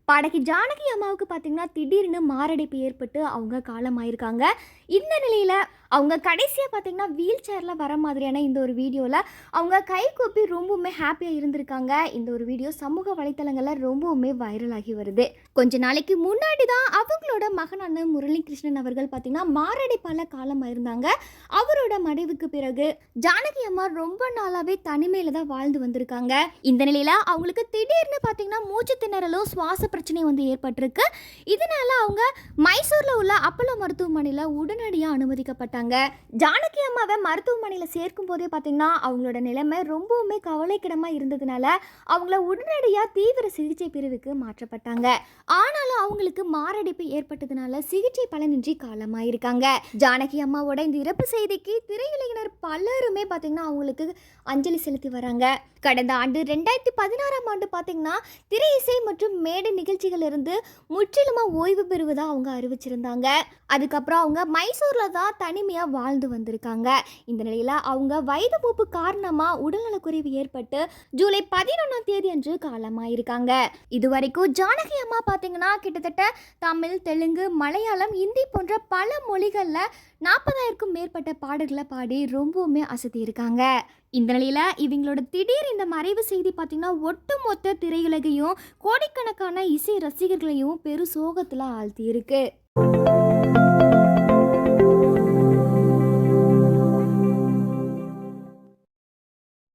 பாடகி ஜானகி அம்மாவுக்கு பார்த்தீங்கன்னா திடீர்னு மாரடைப்பு ஏற்பட்டு அவங்க காலமாயிருக்காங்க. இந்த நிலையில் அவங்க கடைசியாக பார்த்தீங்கன்னா வீல் சேரில் வர மாதிரியான இந்த ஒரு வீடியோவில் அவங்க கை கூப்பி ரொம்பவுமே ஹாப்பியாக இருந்திருக்காங்க. இந்த ஒரு வீடியோ சமூக வலைத்தளங்களில் ரொம்பவுமே வைரல் ஆகி வருது. கொஞ்ச நாளைக்கு முன்னாடி தான் அவங்களோட மகனான முரளி கிருஷ்ணன் அவர்கள் பார்த்தீங்கன்னா மாரடைப்பால் காலமாயிருந்தாங்க. அவரோட மறைவுக்கு பிறகு ஜானகி அம்மா ரொம்ப நாளாகவே தனிமையில் தான் வாழ்ந்து வந்திருக்காங்க. இந்த நிலையில் அவங்களுக்கு திடீர்னு பார்த்தீங்கன்னா மூச்சு திணறலும் சுவாச பிரச்சனை வந்து ஏற்பட்டிருக்கு. இதனால அவங்க மைசூர்ல உள்ள அப்பல்லோ மருத்துவமனையில் உடனடியாக அனுமதிக்கப்பட்டாங்க. ஜானகி அம்மாவை மருத்துவமனையில் சேர்க்கும் போதே பார்த்தீங்கன்னா அவங்களோட நிலைமை ரொம்பவுமே கவலைக்கிடமாக இருந்ததுனால அவங்கள உடனடியாக தீவிர சிகிச்சை பிரிவுக்கு மாற்றப்பட்டாங்க. ஆனாலும் அவங்களுக்கு மாரடைப்பு ஏற்பட்டதுனால சிகிச்சை பலனின்றி காலமாயிருக்காங்க. ஜானகி அம்மாவோட இந்த இறப்பு செய்திக்கு திரையுலகினர் பலருமே பார்த்தீங்கன்னா அவங்களுக்கு அஞ்சலி செலுத்தி வராங்க. கடந்த ஆண்டு 2016ஆம் ஆண்டு பார்த்தீங்கன்னா திரை இசை மற்றும் மேடை நிகழ்ச்சிகள் இருந்து முற்றிலுமாக ஓய்வு பெறுவதாக அவங்க அறிவிச்சிருந்தாங்க. அதுக்கப்புறம் அவங்க மைசூரில் தான் தனிமையாக வாழ்ந்து வந்திருக்காங்க. இந்த நிலையில் அவங்க வயது மூப்பு காரணமாக உடல்நலக்குறைவு ஏற்பட்டு ஜூலை 11ஆம் தேதி அன்று காலமாயிருக்காங்க. இதுவரைக்கும் ஜானகி அம்மா பார்த்தீங்கன்னா கிட்டத்தட்ட தமிழ், தெலுங்கு, மலையாளம், இந்தி போன்ற பல மொழிகளில் 40,000க்கும் மேற்பட்ட பாடல்களை பாடி ரொம்பவுமே அசத்தி இருக்காங்க. இந்த நிலையில் இவங்களோட திடீர் இந்த மறைவு செய்தி பார்த்தீங்கன்னா ஒட்டுமொத்த திரையுலகையும் கோடிக்கணக்கான இசை ரசிகர்களையும் பெரு சோகத்தில் ஆழ்த்தி இருக்கு.